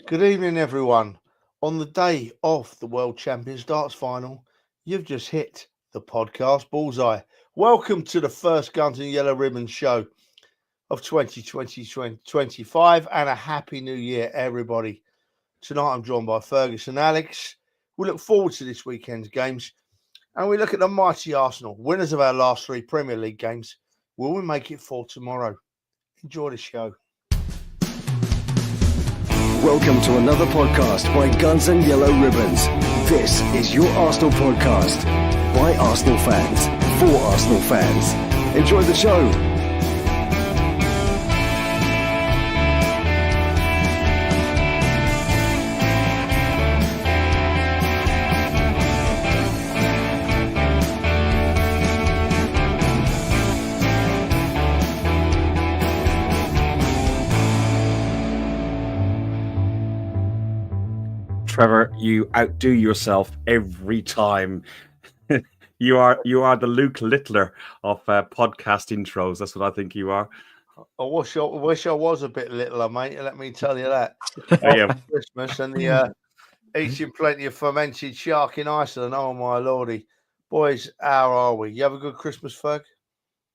Good evening, everyone. On the day of the World Champions Darts Final, you've just hit the podcast bullseye. Welcome to the first Guns and Yellow Ribbons show of 2020-2025 and a happy new year, everybody. Tonight I'm joined by Fergus and Alex. We look forward to this weekend's games and we look at the mighty Arsenal, winners of our last three Premier League games. Will we make it for tomorrow? Enjoy the show. Welcome to another podcast by Guns and Yellow Ribbons. This is your Arsenal podcast by Arsenal fans for Arsenal fans. Enjoy the show. Trevor, you outdo yourself every time. You are the Luke Littler of podcast intros. That's what I think you are. I wish I was a bit littler, mate. Let me tell you that. Yeah. Christmas and the eating plenty of fermented shark in Iceland. Oh my lordy, boys, how are we? You have a good Christmas, Ferg?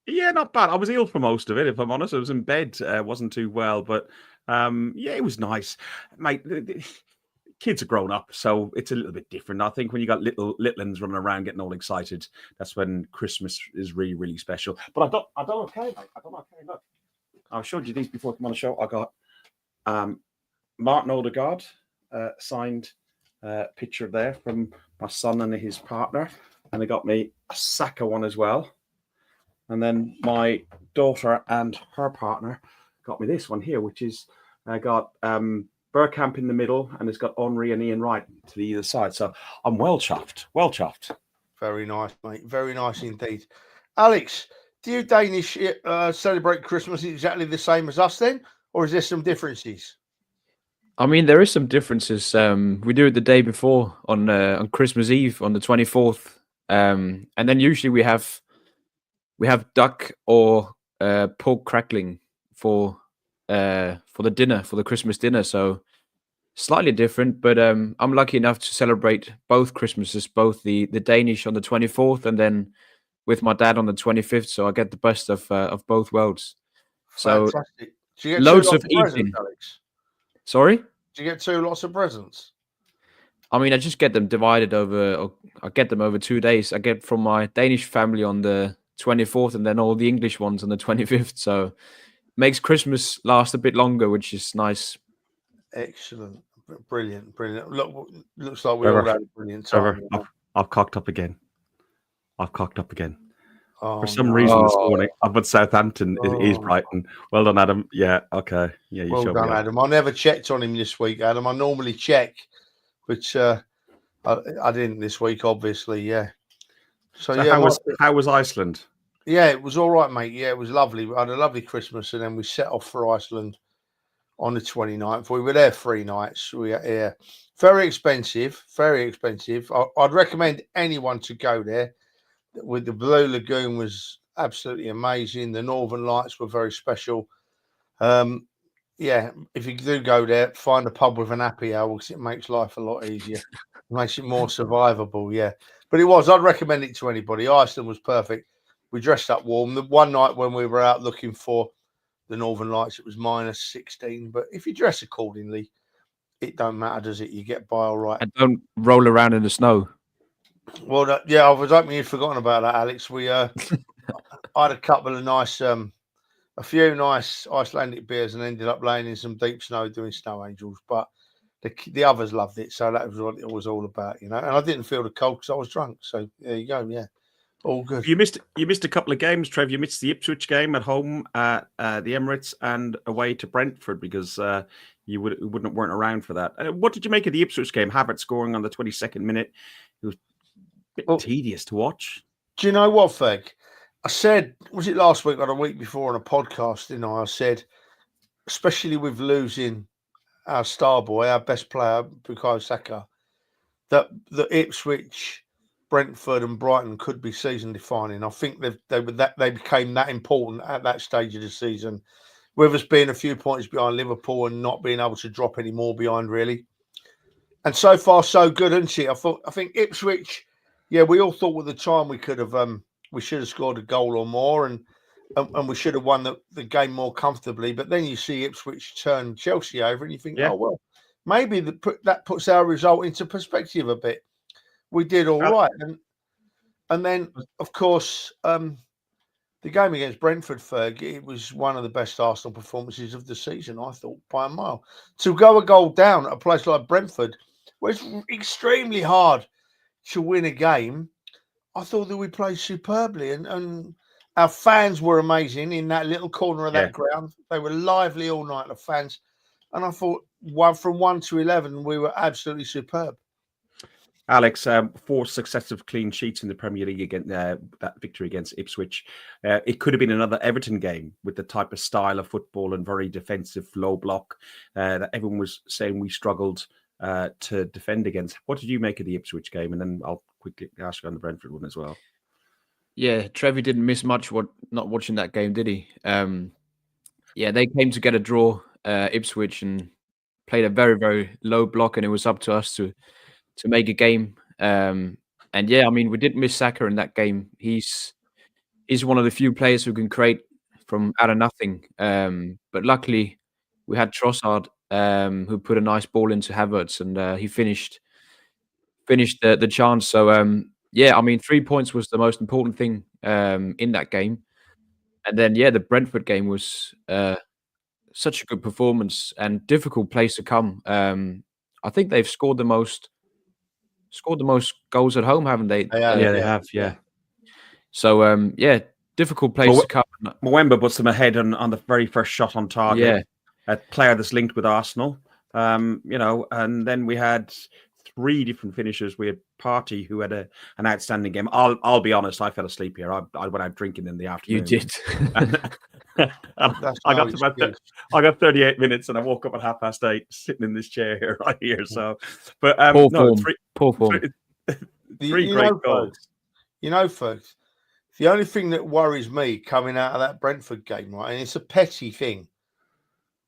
Yeah, not bad. I was ill for most of it, if I'm honest. I was in bed, wasn't too well, but yeah, it was nice, mate. Kids are grown up, so it's a little bit different. I think when you got little uns running around getting all excited, that's when Christmas is really, really special. But I don't okay, mate. I don't okay. Look, I showed you these before I come on the show. I got Martin Odegaard signed picture there from my son and his partner, and they got me a Saka one as well. And then my daughter and her partner got me this one here, which is I got Bergkamp in the middle, and it's got Henry and Ian Wright to the either side. So I'm well chuffed. Well chuffed. Very nice, mate. Very nice indeed. Alex, do you Danish celebrate Christmas exactly the same as us then, or is there some differences? I mean, there is some differences. We do it the day before on Christmas Eve on the 24th, and then usually we have duck or pork crackling for the dinner, for the Christmas dinner. So slightly different, but I'm lucky enough to celebrate both Christmases, both the Danish on the 24th and then with my dad on the 25th. So I get the best of both worlds. So fantastic. Do you get loads of presents, eating. Alex? Sorry? Do you get two lots of presents? I mean, I just get them divided over. I get them over 2 days. I get from my Danish family on the 24th, and then all the English ones on the 25th. So makes Christmas last a bit longer, which is nice. Excellent. Brilliant. Look, looks like we all had a brilliant time. I've cocked up again. Oh, For some reason this morning, I put Southampton is Brighton. Well done, Adam. Yeah, okay. Yeah, well done, Adam. I never checked on him this week, Adam. I normally check, but I didn't this week, obviously. Yeah. So yeah, how was Iceland? Yeah, it was all right, mate. Yeah, it was lovely. We had a lovely Christmas, and then we set off for Iceland on the 29th. We were there 3 nights. Very expensive. I'd recommend anyone to go there. With the Blue Lagoon was absolutely amazing. The Northern Lights were very special. Yeah, if you do go there, find a pub with an happy hour because it makes life a lot easier. It makes it more survivable. Yeah, but I'd recommend it to anybody. Iceland was perfect. We dressed up warm. The one night when we were out looking for the Northern Lights, it was -16. But if you dress accordingly, it don't matter, does it? You get by all right. And don't roll around in the snow. Well, yeah, I was hoping you'd forgotten about that, Alex. We I had a couple of nice, a few nice Icelandic beers and ended up laying in some deep snow doing snow angels. But the others loved it, so that was what it was all about, you know. And I didn't feel the cold because I was drunk. So there you go, yeah. All good. You missed a couple of games, Trev. You missed the Ipswich game at home at the Emirates and away to Brentford because you weren't around for that. What did you make of the Ipswich game? Havertz scoring on the 22nd minute. It was a bit tedious to watch. Do you know what, Feg? I said, was it last week or the week before on a podcast? You know, I said, especially with losing our star boy, our best player, Bukayo Saka, that the Ipswich, Brentford and Brighton could be season defining. I think they became that important at that stage of the season with us being a few points behind Liverpool and not being able to drop any more behind, really. And so far, so good, isn't it? I think Ipswich, yeah, we all thought at the time we should have scored a goal or more, and we should have won the game more comfortably. But then you see Ipswich turn Chelsea over, and you think, oh well, maybe that puts our result into perspective a bit. We did all right, and then of course the game against Brentford, Ferg, it was one of the best Arsenal performances of the season, I thought, by a mile. To go a goal down at a place like Brentford, where it's extremely hard to win a game, I thought that we played superbly, and our fans were amazing in that little corner of that ground. They were lively all night, the fans. And I thought from 1 to 11, we were absolutely superb. Alex, 4 successive clean sheets in the Premier League against that victory against Ipswich. It could have been another Everton game with the type of style of football and very defensive, low block that everyone was saying we struggled to defend against. What did you make of the Ipswich game? And then I'll quickly ask you on the Brentford one as well. Yeah, Trev didn't miss much not watching that game, did he? Yeah, they came to get a draw, Ipswich, and played a very, very low block, and it was up to us to make a game. And yeah, I mean, we didn't miss Saka in that game. He's one of the few players who can create from out of nothing. But luckily, we had Trossard, who put a nice ball into Havertz, and he finished the chance. So yeah, I mean, 3 points was the most important thing in that game. And then yeah, the Brentford game was such a good performance and difficult place to come. I think they've scored the most goals at home, haven't they? Yeah, they have. Yeah. So yeah, difficult place to come. Mwemba puts them ahead on the very first shot on target. Yeah, a player that's linked with Arsenal. And then we had 3 different finishers. We had Partey, who had an outstanding game. I'll be honest, I fell asleep here. I went out drinking in the afternoon. You did. I got 38 minutes, and I woke up at 8:30, sitting in this chair here, right here. So, but poor form. 3 great goals. You know, folks, the only thing that worries me coming out of that Brentford game, right, and it's a petty thing,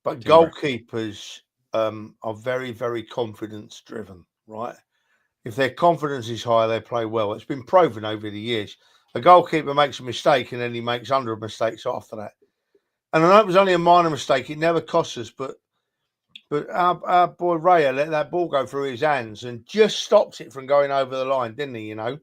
but goalkeepers are very, very confidence driven, right? If their confidence is high, they play well. It's been proven over the years. A goalkeeper makes a mistake and then he makes 100 mistakes after that. And I know it was only a minor mistake. It never cost us, but our boy Raya let that ball go through his hands and just stopped it from going over the line, didn't he? You know.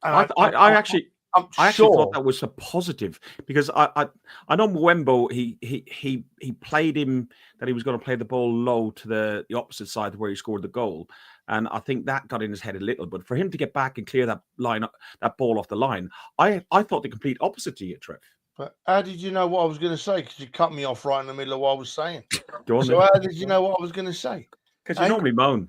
And I actually thought that was a positive, because I know Mwembo, he played him that he was going to play the ball low to the opposite side where he scored the goal, and I think that got in his head a little. But for him to get back and clear that ball off the line, I thought the complete opposite to you, Trev. But how did you know what I was going to say? Because you cut me off right in the middle of what I was saying. So how did you know what I was going to say? Because you normally moan.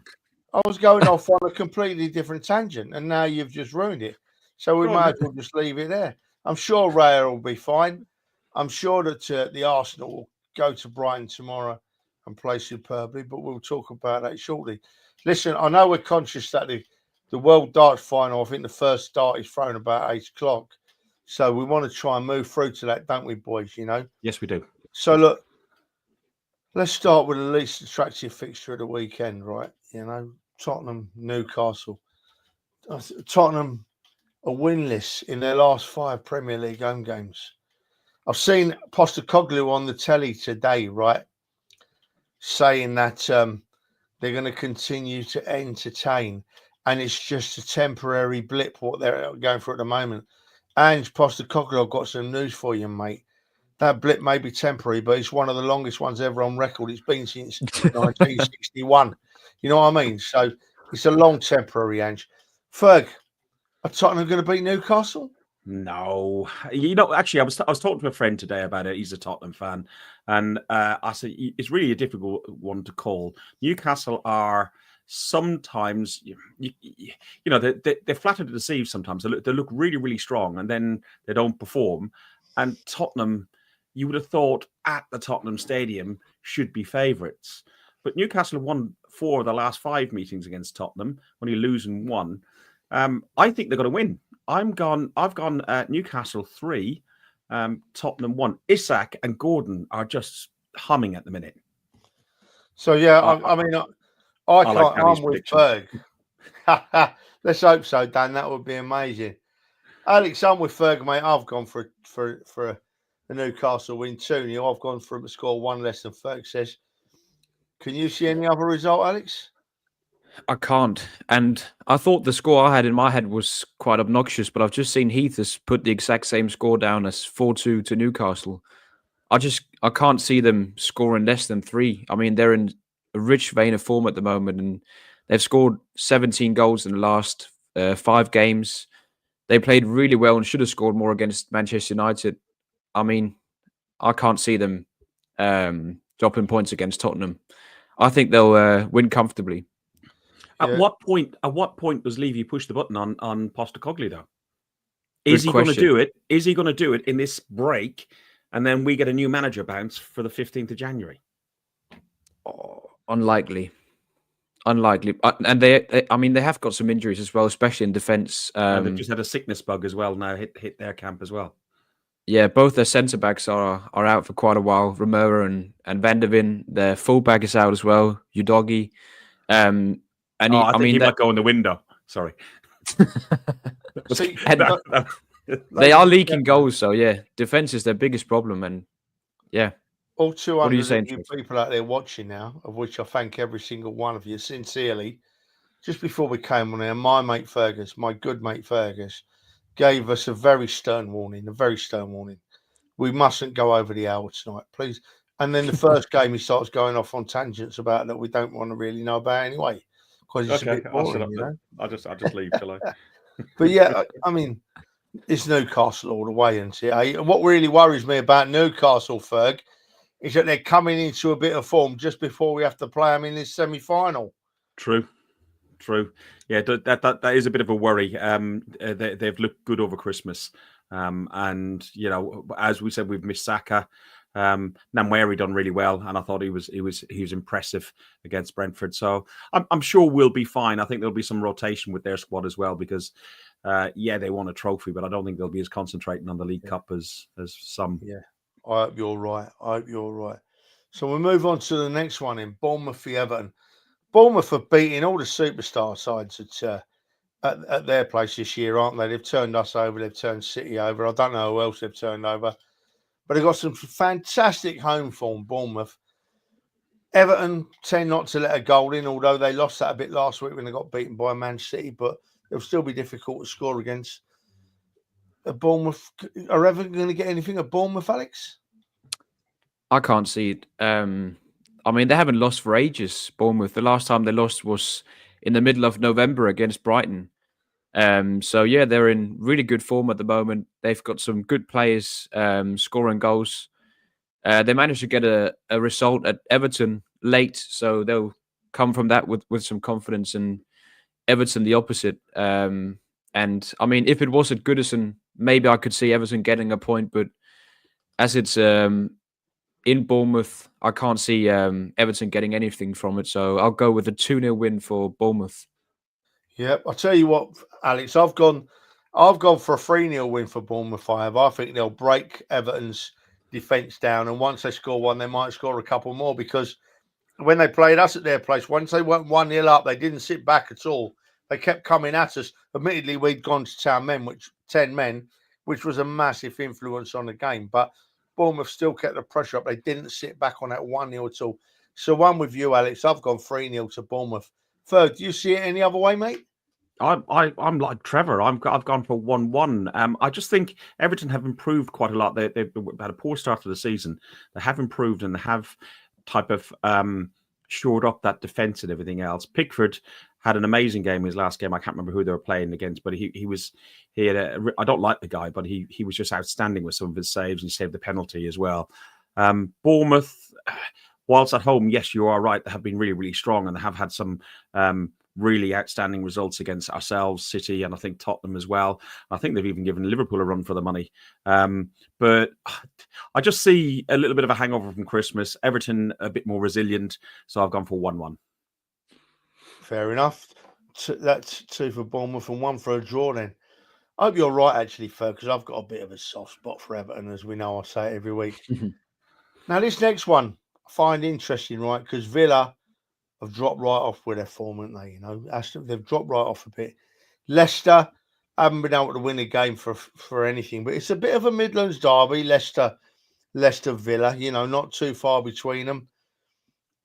I was going off on a completely different tangent, and now you've just ruined it. So we might as well just leave it there. I'm sure Raya will be fine. I'm sure that the Arsenal will go to Brighton tomorrow and play superbly, but we'll talk about that shortly. Listen, I know we're conscious that the World Darts Final, I think the first dart is thrown about 8 o'clock. So we want to try and move through to that, don't we, boys? You know? Yes, we do. So look, let's start with the least attractive fixture of the weekend, right? You know, Tottenham, Newcastle. Tottenham are winless in their last 5 Premier League home games. I've seen Postecoglou on the telly today, right, saying that they're going to continue to entertain, and it's just a temporary blip what they're going through at the moment. And Postecoglou, I've got some news for you, mate. That blip may be temporary, but it's one of the longest ones ever on record. It's been since 1961. You know what I mean? So it's a long temporary, Ange. Ferg, are Tottenham going to beat Newcastle? No. You know, actually, I was talking to a friend today about it. He's a Tottenham fan. And I said, it's really a difficult one to call. Newcastle are sometimes, they're flattered to deceive sometimes. They look really, really strong, and then they don't perform. And Tottenham, you would have thought at the Tottenham Stadium, should be favourites. But Newcastle have won 4 of the last 5 meetings against Tottenham, only losing 1. I think they're going to win. I've gone Newcastle 3, Tottenham 1. Isak and Gordon are just humming at the minute. So yeah, I I mean, I like can't. Danny's I'm with prediction. Ferg. Let's hope so, Dan. That would be amazing. Alex, I'm with Ferg, mate. I've gone for a Newcastle win 2-0. I've gone for him to score one less than Ferg says. Can you see any other result, Alex? I can't. And I thought the score I had in my head was quite obnoxious, but I've just seen Heath has put the exact same score down as 4-2 to Newcastle. I can't see them scoring less than 3. I mean, they're in a rich vein of form at the moment, and they've scored 17 goals in the last 5 games. They played really well and should have scored more against Manchester United. I mean, I can't see them dropping points against Tottenham. I think they'll win comfortably. At what point does Levy push the button on Postecoglou, though? Is he going to do it? Is he going to do it in this break, and then we get a new manager bounce for the 15th of January? Oh, unlikely. And they have got some injuries as well, especially in defence. And they've just had a sickness bug as well now hit their camp as well. Yeah, both their centre backs are out for quite a while. Romero and Van der Ven. Their full back is out as well. Udogi. And I think he might go in the window. Sorry. They are leaking goals, so yeah, defense is their biggest problem. And yeah, all 200 of you people out there watching now, of which I thank every single one of you sincerely. Just before we came on here, my good mate Fergus, gave us a very stern warning. We mustn't go over the hour tonight, please. And then the first game, he starts going off on tangents about that we don't want to really know about anyway, because it's a bit boring, you know. I'll just leave, shall I? But yeah, I mean, it's Newcastle all the way, isn't it? And what really worries me about Newcastle, Ferg, is that they're coming into a bit of form just before we have to play them in this semi-final. True. Yeah, that is a bit of a worry. They've looked good over Christmas, and you know, as we said, we've missed Saka. Namweri done really well, and I thought he was impressive against Brentford. So I'm sure we'll be fine. I think there'll be some rotation with their squad as well because, they won a trophy, but I don't think they'll be as concentrating on the League Cup as some. Yeah, I hope you're right. So we'll move on to the next one in Bournemouth v Everton. Bournemouth are beating all the superstar sides at their place this year, aren't they? They've turned us over. They've turned City over. I don't know who else they've turned over. But they've got some fantastic home form, Bournemouth. Everton tend not to let a goal in, although they lost that a bit last week when they got beaten by Man City. But it'll still be difficult to score against Bournemouth. Are Everton going to get anything at Bournemouth, Alex? I can't see it. I mean, they haven't lost for ages, Bournemouth. The last time they lost was in the middle of November against Brighton. So, yeah, they're in really good form at the moment. They've got some good players scoring goals. They managed to get a result at Everton late, so they'll come from that with some confidence, and Everton the opposite. And, I mean, if it was at Goodison, maybe I could see Everton getting a point, but as it's in Bournemouth, I can't see Everton getting anything from it, so I'll go with a 2-0 win for Bournemouth. Yep, I'll tell you what, Alex, I've gone for a 3-0 win for Bournemouth. I think they'll break Everton's defence down, and once they score one, they might score a couple more, because when they played us at their place, once they went 1-0 up, they didn't sit back at all. They kept coming at us. Admittedly, we'd gone to 10 men, which was a massive influence on the game, but Bournemouth still kept the pressure up. They didn't sit back on that 1-0 at all. So I'm with you, Alex. I've gone 3-0 to Bournemouth. Third, do you see it any other way, mate? I'm like Trevor. I've gone for 1-1. I just think Everton have improved quite a lot. They've had a poor start to the season. They have improved and have type of shored up that defence and everything else. Pickford had an amazing game in his last game. I can't remember who they were playing against, but I don't like the guy, but he was just outstanding with some of his saves, and he saved the penalty as well. Bournemouth, whilst at home, yes, you are right. They have been really, really strong, and they have had some really outstanding results against ourselves, City, and I think Tottenham as well. I think they've even given Liverpool a run for the money. But I just see a little bit of a hangover from Christmas. Everton a bit more resilient, so I've gone for 1-1. Fair enough. That's 2 for Bournemouth and 1 for a draw then. I hope you're right, actually, Ferg, because I've got a bit of a soft spot for Everton, as we know. I say it every week. Now, this next one I find interesting, right? Because Villa have dropped right off with their form, haven't they? You know, they've dropped right off a bit. Leicester haven't been able to win a game for anything, but it's a bit of a Midlands derby. Leicester Villa, you know, not too far between them.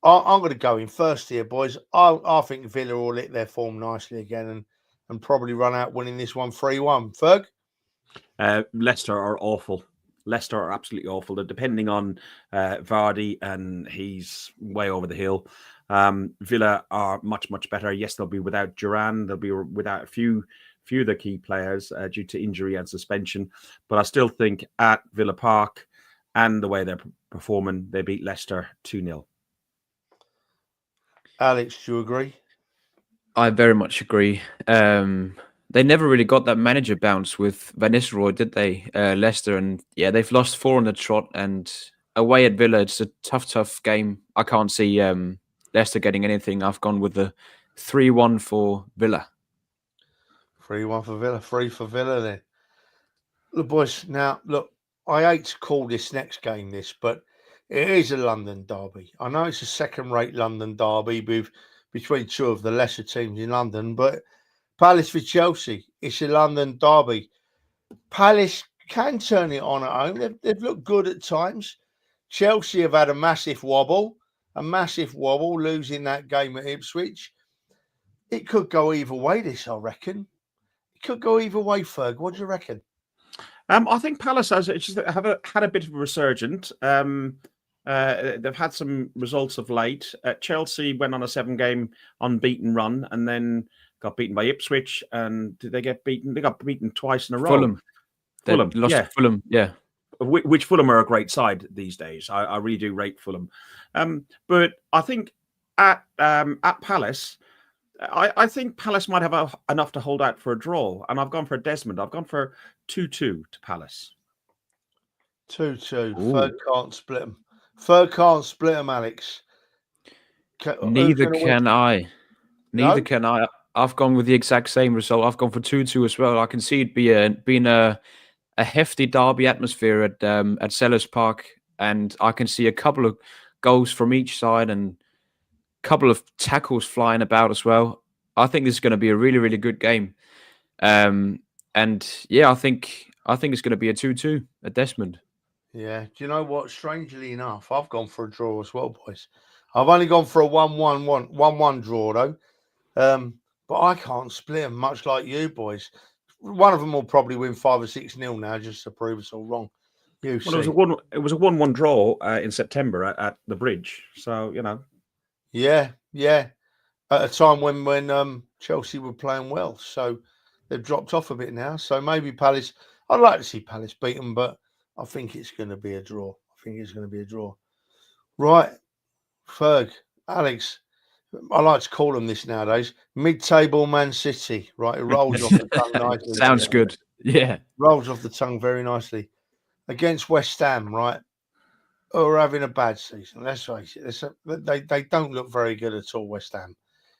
I'm going to go in first here, boys. I think Villa will hit their form nicely again and probably run out winning this one 3-1. Ferg? Leicester are awful. Leicester are absolutely awful. They're depending on Vardy, and he's way over the hill. Villa are much, much better. Yes, they'll be without Duran. They'll be without a few of the key players due to injury and suspension. But I still think at Villa Park and the way they're performing, they beat Leicester 2-0. Alex, do you agree? I very much agree. They never really got that manager bounce with Van Nistelrooy, did they? Leicester, and yeah, they've lost 4 on the trot. And away at Villa, it's a tough game. I can't see Leicester getting anything. I've gone with the 3-1 for Villa. 3-1 for Villa, 3 for Villa then. Look, boys, now, look, I hate to call this next game but it is a London derby. I know it's a second-rate London derby between two of the lesser teams in London, but Palace v Chelsea, it's a London derby. Palace can turn it on at home. They've looked good at times. Chelsea have had a massive wobble, losing that game at Ipswich. It could go either way, this, I reckon. It could go either way, Ferg. What do you reckon? I think Palace had a bit of a resurgence. They've had some results of late. Chelsea went on a 7-game unbeaten run and then got beaten by Ipswich. And did they get beaten? They got beaten twice in a row. Fulham. Lost to Fulham, yeah. Which Fulham are a great side these days. I really do rate Fulham. But I think at Palace, I think Palace might have enough to hold out for a draw. And I've gone for Desmond. I've gone for 2-2 to Palace. 2-2. Ferg can't split them. Alex. Neither can I. Can I. I've gone with the exact same result. I've gone for 2-2 as well. I can see it being a hefty derby atmosphere at Selhurst Park, and I can see a couple of goals from each side and a couple of tackles flying about as well. I think this is going to be a really, really good game. And yeah, I think it's going to be a 2-2 at Desmond. Yeah. Do you know what? Strangely enough, I've gone for a draw as well, boys. I've only gone for a 1-1 draw, though. But I can't split them, much like you, boys. One of them will probably win 5 or 6-0 now, just to prove us all wrong. It was a 1-1 draw in September at the Bridge. So, you know. Yeah. At a time when Chelsea were playing well. So they've dropped off a bit now. So maybe Palace, I'd like to see Palace beat them, but I think it's going to be a draw. Right. Ferg, Alex, I like to call them this nowadays. Mid-table Man City, right? It rolls off the tongue nicely. Sounds good. Yeah. Rolls off the tongue very nicely. Against West Ham, right? Who are having a bad season. Let's face it. They don't look very good at all, West Ham.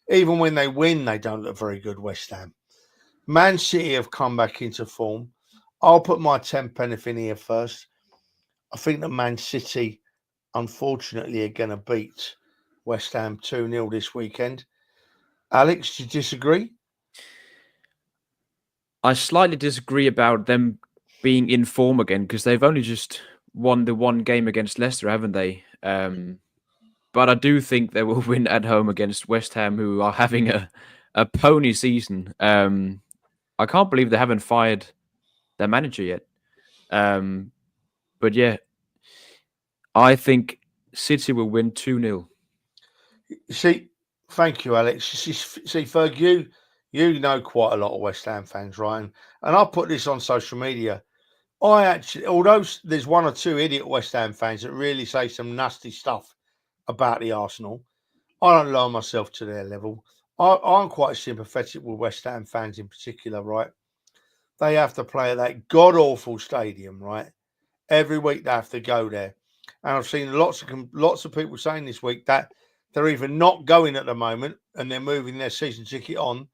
Even when they win, they don't look very good, West Ham. Man City have come back into form. I'll put my 10 pence in here first. I think that Man City, unfortunately, are going to beat West Ham 2-0 this weekend. Alex, do you disagree? I slightly disagree about them being in form again because they've only just won the one game against Leicester, haven't they? But I do think they will win at home against West Ham, who are having a pony season. I can't believe they haven't fired their manager yet. But yeah, I think City will win 2-0. See, thank you, Alex. See, Ferg, you know quite a lot of West Ham fans, right? And I put this on social media. I actually, although there's one or two idiot West Ham fans that really say some nasty stuff about the Arsenal, I don't lower myself to their level. I'm quite sympathetic with West Ham fans in particular, right? They have to play at that god-awful stadium, right? Every week they have to go there. And I've seen lots of people saying this week that they're either not going at the moment and they're moving their season ticket on,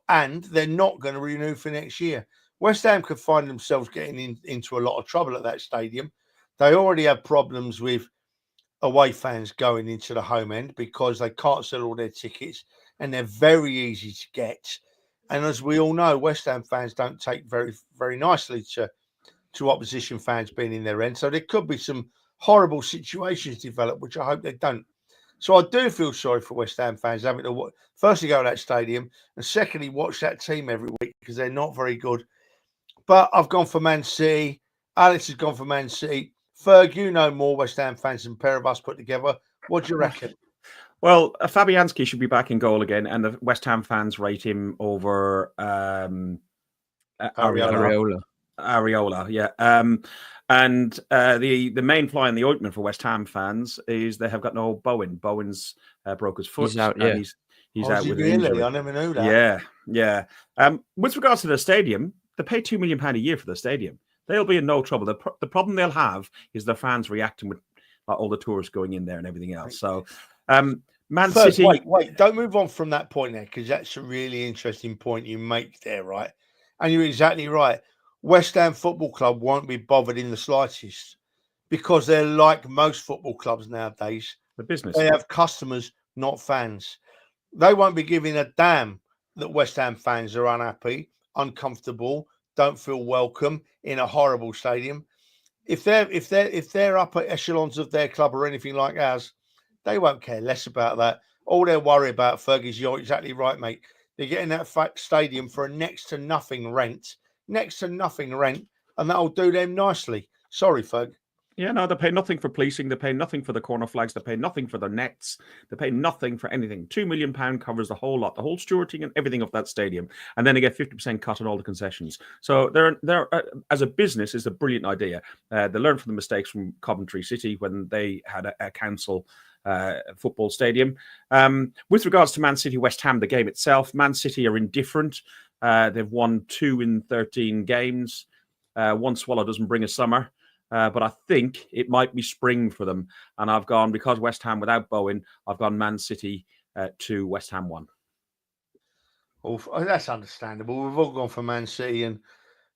and they're not going to renew for next year, West Ham could find themselves getting into a lot of trouble at that stadium. They already have problems with away fans going into the home end because they can't sell all their tickets and they're very easy to get. And as we all know, West Ham fans don't take very, very nicely to opposition fans being in their end. So there could be some horrible situations develop, which I hope they don't. So I do feel sorry for West Ham fans having to firstly go to that stadium and secondly watch that team every week because they're not very good. But I've gone for Man City. Alex has gone for Man City. Ferg, you know more West Ham fans than a pair of us put together. What do you reckon? Well, Fabianski should be back in goal again, and the West Ham fans rate him over Areola. Areola, yeah. And the main fly in the ointment for West Ham fans is they have got no Bowen. Bowen's broke his foot. He's out, yeah. He's out with an really? injury. I never knew that. Yeah. With regards to the stadium, they pay £2 million a year for the stadium. They'll be in no trouble. The problem they'll have is their fans reacting with all the tourists going in there and everything else. So, Man City. Wait, don't move on from that point there because that's a really interesting point you make there, right? And you're exactly right. West Ham Football Club won't be bothered in the slightest because they're like most football clubs nowadays. The business. They have customers, not fans. They won't be giving a damn that West Ham fans are unhappy, uncomfortable, don't feel welcome in a horrible stadium. If they're upper echelons of their club or anything like ours, they won't care less about that. All they're worried about, Fergus, you're exactly right, mate. They're getting that stadium for a next to nothing rent, and that'll do them nicely. Sorry, Ferg. Yeah, no, they pay nothing for policing. They pay nothing for the corner flags. They pay nothing for their nets. They pay nothing for anything. £2 million covers the whole lot, the whole stewarding and everything of that stadium. And then they get 50% cut on all the concessions. So they're as a business, is a brilliant idea. They learned from the mistakes from Coventry City when they had a council football stadium. With regards to Man City, West Ham, the game itself, Man City are indifferent. They've won 2 in 13 games. One swallow doesn't bring a summer. But I think it might be spring for them. And I've gone, because West Ham without Bowen, I've gone Man City 2, West Ham 1. Well, that's understandable. We've all gone for Man City and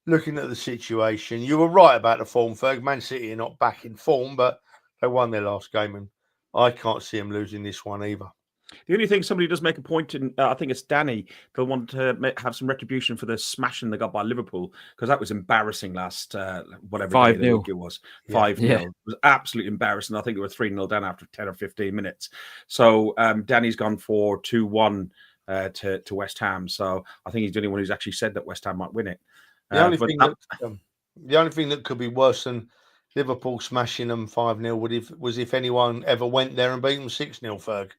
looking at the situation. You were right about the form, Ferg. Man City are not back in form, but they won their last game and I can't see them losing this one either. The only thing somebody does make a point in, I think it's Danny, they'll want to have some retribution for the smashing they got by Liverpool because that was embarrassing last, whatever 5-0 it was. 5-0. Yeah. It was absolutely embarrassing. I think it was 3-0 down after 10 or 15 minutes. So Danny's gone for 2-1 to West Ham. So I think he's the only one who's actually said that West Ham might win it. The only thing that could be worse than Liverpool smashing them 5-0 was if anyone ever went there and beat them 6-0, Ferg.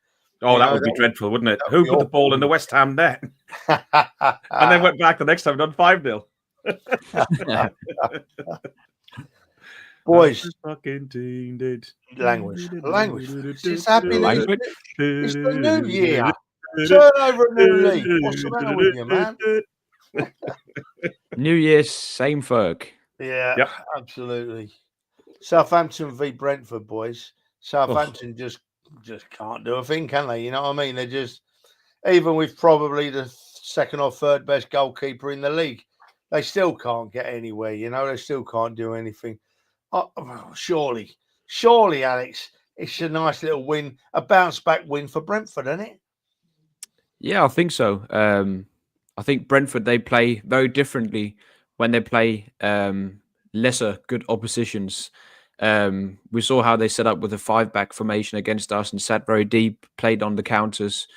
Oh, that would be dreadful, wouldn't it? Who put the ball in the West Ham net? And then went back the next time and done 5-0. Boys. Fucking team did. Language. It's happening. It's the new year. Turn over a new leaf. What's the matter with you, man? New Year, same Ferg. Yeah, yep. Absolutely. Southampton v Brentford, boys. Southampton just can't do a thing, can they? You know what I mean? They're just, even with probably the second or third best goalkeeper in the league, they still can't get anywhere. You know, they still can't do anything. Surely, Alex, it's a nice little win, a bounce back win for Brentford, isn't it? Yeah, I think so. I think Brentford, they play very differently when they play lesser good oppositions. We saw how they set up with a 5-back formation against us and sat very deep, played on the counters.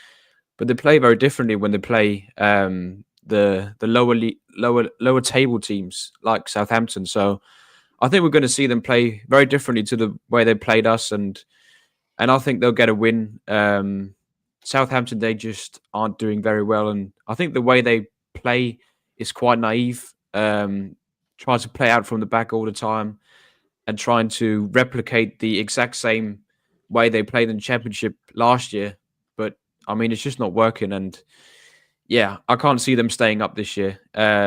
But they play very differently when they play the lower table teams like Southampton. So I think we're going to see them play very differently to the way they played us, and I think they'll get a win. Southampton, they just aren't doing very well, and I think the way they play is quite naive. Trying to play out from the back all the time and trying to replicate the exact same way they played in the Championship last year. But, I mean, it's just not working. And, yeah, I can't see them staying up this year.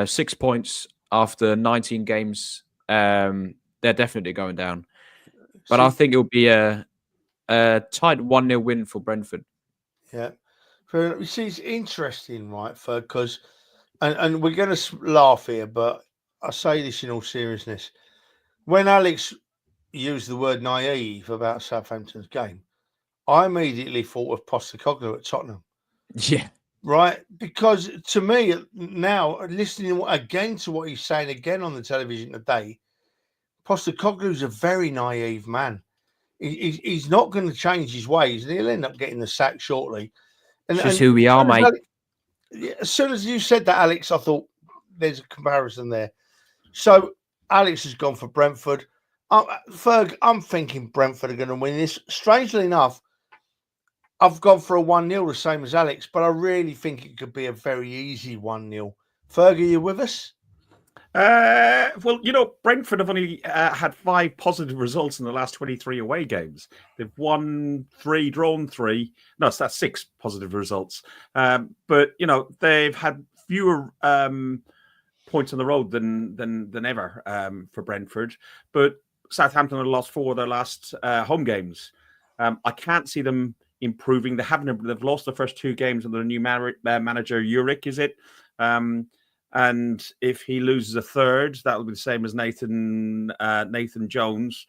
6 points after 19 games, they're definitely going down. But I think it'll be a tight 1-0 win for Brentford. Yeah. You see, it's interesting, right, because, and we're going to laugh here, but I say this in all seriousness. When Alex used the word naive about Southampton's game, I immediately thought of Postecoglou at Tottenham. Yeah. Right? Because to me, now, listening again to what he's saying again on the television today, Postecoglou's a very naive man. He's not going to change his ways, and he'll end up getting the sack shortly. And, It's just who we are, mate. As soon as you said that, Alex, I thought there's a comparison there. So Alex has gone for Brentford. Ferg, I'm thinking Brentford are going to win this. Strangely enough, I've gone for a 1-0, the same as Alex, but I really think it could be a very easy 1-0. Ferg, are you with us? Well, Brentford have only had 5 positive results in the last 23 away games. They've won 3, drawn 3. No, that's 6 positive results. But they've had fewer points on the road than ever for Brentford. But Southampton have lost 4 of their last home games. I can't see them improving. They've lost the first 2 games under the new manager Uric, is it? And if he loses a third, that will be the same as Nathan Jones.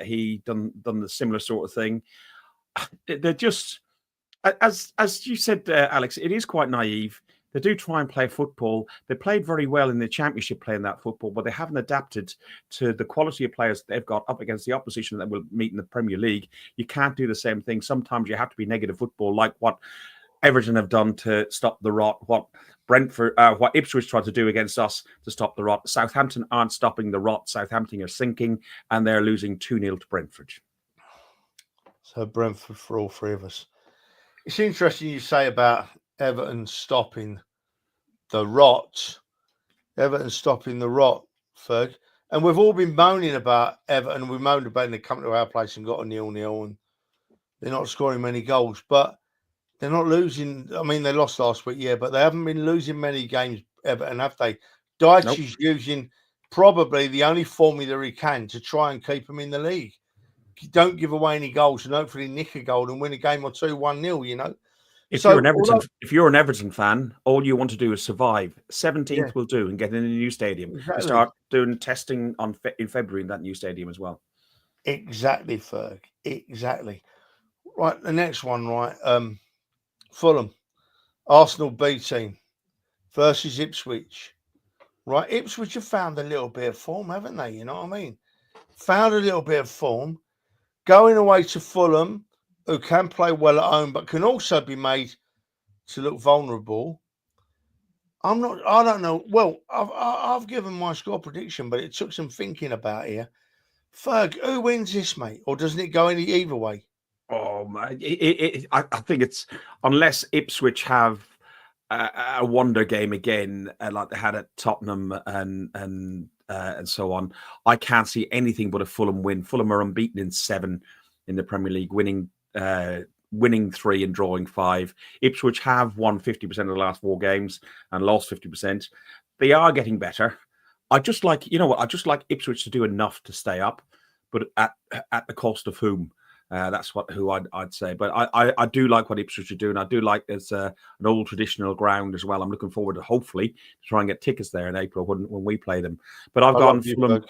He done the similar sort of thing. They're just, as you said, Alex, it is quite naive. They do try and play football. They played very well in the Championship playing that football, but they haven't adapted to the quality of players that they've got up against the opposition that will meet in the Premier League. You can't do the same thing. Sometimes you have to be negative football, like what Everton have done to stop the rot, what Ipswich tried to do against us to stop the rot. Southampton aren't stopping the rot. Southampton are sinking, and they're losing 2-0 to Brentford. So Brentford for all 3 of us. It's interesting you say about Everton stopping the rot. Everton stopping the rot, Ferg. And we've all been moaning about Everton. We've moaned about they come to our place and got a 0-0, and they're not scoring many goals. But they're not losing. I mean, they lost last week, yeah, but they haven't been losing many games, Everton, have they? Dyche is using probably the only formula he can to try and keep them in the league. Don't give away any goals and hopefully nick a goal and win a game or 2, 1-0, If you're an Everton fan, all you want to do is survive. 17th will do and get in a new stadium. Exactly. Start doing testing in February in that new stadium as well. Exactly, Ferg. Exactly. Right, the next one, right? Fulham, Arsenal B team versus Ipswich. Right, Ipswich have found a little bit of form, haven't they? You know what I mean? Found a little bit of form. Going away to Fulham, who can play well at home, but can also be made to look vulnerable. I don't know. Well, I've given my score prediction, but it took some thinking about here. Ferg, who wins this, mate? Or doesn't it go either way? Oh, man. I think it's, unless Ipswich have a wonder game again, like they had at Tottenham and so on, I can't see anything but a Fulham win. Fulham are unbeaten in 7 in the Premier League, winning 3 and drawing 5. Ipswich have won 50% of the last 4 games and lost 50%. They are getting better. I just like Ipswich to do enough to stay up, but at the cost of whom? That's who I'd say. But I do like what Ipswich are doing. I do like there's an old traditional ground as well. I'm looking forward to hopefully to try and get tickets there in April when we play them. But I've gone Fulham.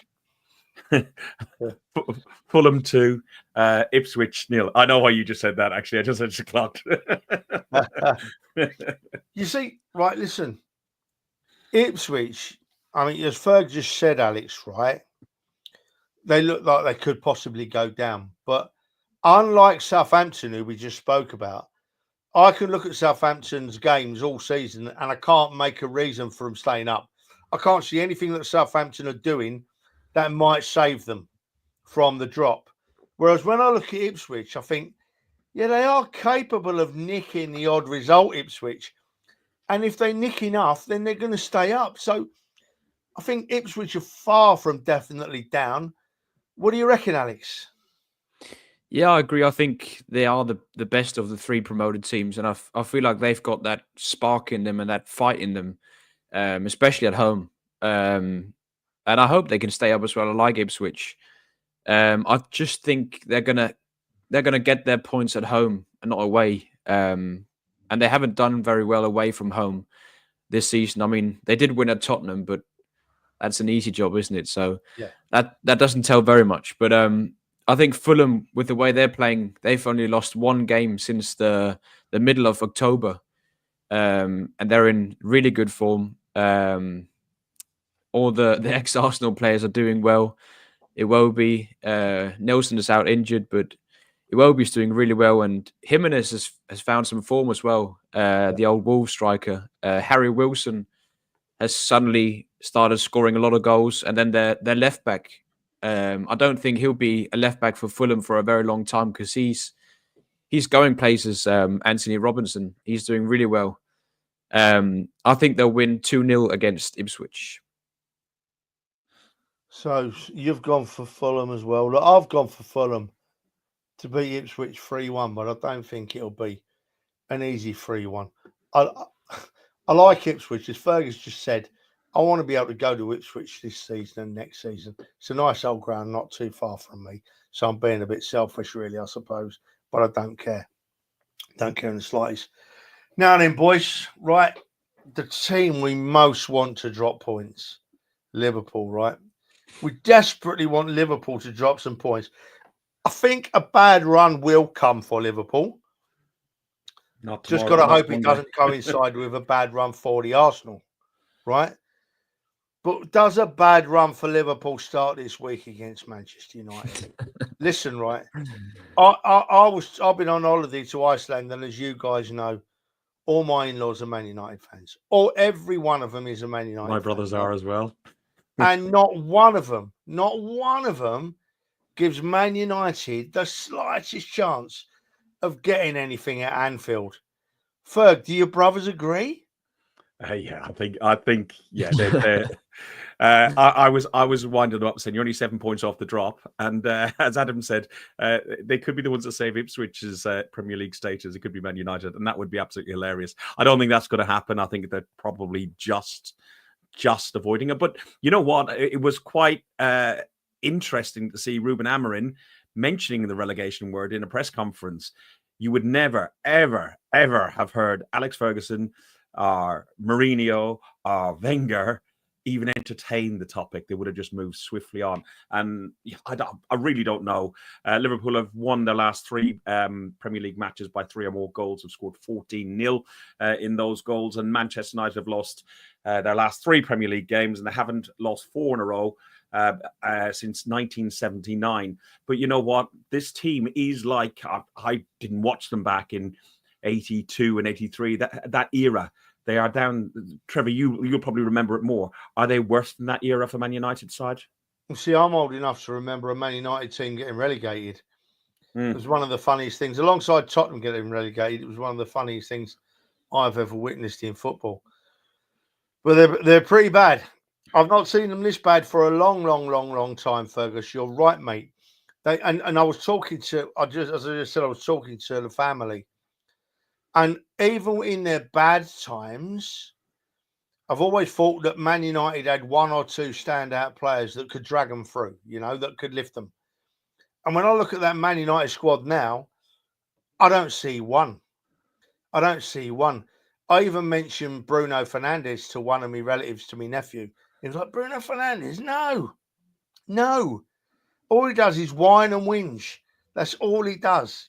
Fulham 2, Ipswich 0. I know why you just said that, actually. I just clocked. You see, right, listen. Ipswich, I mean, as Ferg just said, Alex, right? They look like they could possibly go down. But unlike Southampton, who we just spoke about, I can look at Southampton's games all season and I can't make a reason for them staying up. I can't see anything that Southampton are doing that might save them from the drop. Whereas when I look at Ipswich, I think, yeah, they are capable of nicking the odd result, Ipswich. And if they nick enough, then they're going to stay up. So I think Ipswich are far from definitely down. What do you reckon, Alex? Yeah, I agree. I think they are the best of the 3 promoted teams. And I feel like they've got that spark in them and that fight in them, especially at home. And I hope they can stay up as well. I like Ipswich. I just think they're gonna get their points at home and not away. And they haven't done very well away from home this season. I mean, they did win at Tottenham, but that's an easy job, isn't it? So Yeah. that doesn't tell very much. But I think Fulham, with the way they're playing, they've only lost one game since the middle of October, and they're in really good form. All the ex-Arsenal players are doing well. Iwobi, Nelson is out injured, but Iwobi's doing really well, and Jimenez has found some form as well. The old Wolves striker, Harry Wilson, has suddenly started scoring a lot of goals, and then their left back. I don't think he'll be a left back for Fulham for a very long time because he's going places. Anthony Robinson, he's doing really well. I think they'll win 2-0 against Ipswich. So you've gone for Fulham as well. Look, I've gone for Fulham to beat Ipswich 3-1, but I don't think it'll be an easy 3-1. I like Ipswich, as Fergus just said. I want to be able to go to Ipswich this season and next season. It's a nice old ground, not too far from me. So I'm being a bit selfish, really, I suppose. But I don't care. Don't care in the slightest. Now then, boys, right? The team we most want to drop points, Liverpool, right? We desperately want Liverpool to drop some points. I think a bad run will come for Liverpool. Not just tomorrow, got to not hope it Monday. doesn't coincide with a bad run for the Arsenal, right? But does a bad run for Liverpool start this week against Manchester United? Listen, right? I've been on holiday to Iceland, and as you guys know, all my in-laws are Man United fans. Every one of them is a Man United My brothers fan, are right? as well. And not one of them gives Man United the slightest chance of getting anything at Anfield. Ferg, do your brothers agree? Yeah, I think, yeah. I was winding up saying you're only 7 points off the drop, and as Adam said, they could be the ones that save Ipswich's Premier League status. It could be Man United, and that would be absolutely hilarious. I don't think that's going to happen. I think they're probably just avoiding it. But you know what? It was quite interesting to see Ruben Amorim mentioning the relegation word in a press conference. You would never, ever, ever have heard Alex Ferguson or Mourinho or Wenger even entertain the topic. They would have just moved swiftly on. And I really don't know. Liverpool have won their last three Premier League matches by 3 or more goals, have scored 14-0 in those goals. And Manchester United have lost their last 3 Premier League games, and they haven't lost 4 in a row since 1979. But you know what? This team is like, I didn't watch them back in 82 and 83, that era. They are down. Trevor, you'll probably remember it more. Are they worse than that era for Man United side? See, I'm old enough to remember a Man United team getting relegated. It was one of the funniest things, alongside Tottenham getting relegated. It was one of the funniest things I've ever witnessed in football. But they're pretty bad. I've not seen them this bad for a long time, Fergus. You're right, mate. And I was talking to, as I just said, I was talking to the family. And even in their bad times, I've always thought that Man United had 1 or 2 standout players that could drag them through, that could lift them. And when I look at that Man United squad now, I don't see one. I even mentioned Bruno Fernandes to one of my relatives, to my nephew. He was like, Bruno Fernandes? No. All he does is whine and whinge. That's all he does,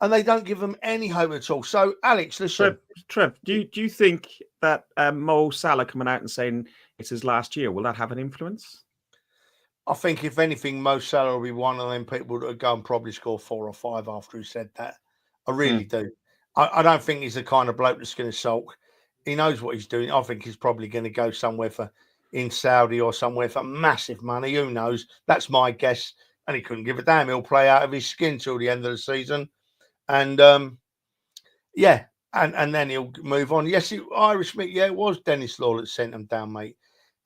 And they don't give them any hope at all. So, Alex, listen. Trev, do you think that Mo Salah coming out and saying it's his last year, will that have an influence? I think, if anything, Mo Salah will be one of them people that would go and probably score 4 or 5 after he said that. I really do. I don't think he's the kind of bloke that's going to sulk. He knows what he's doing. I think he's probably going to go somewhere in Saudi or somewhere for massive money. Who knows? That's my guess. And he couldn't give a damn. He'll play out of his skin till the end of the season. And, and then he'll move on. Yes, Irishman, it was Dennis Law that sent him down, mate.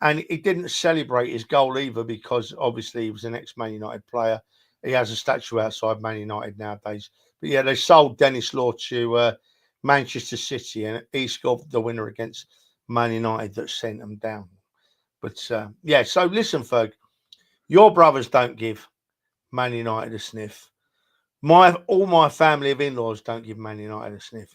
And he didn't celebrate his goal either, because obviously he was an ex-Man United player. He has a statue outside Man United nowadays. But yeah, they sold Dennis Law to Manchester City, and he scored the winner against Man United that sent them down. But so listen, Ferg, your brothers don't give Man United a sniff. All my family of in-laws don't give Man United a sniff.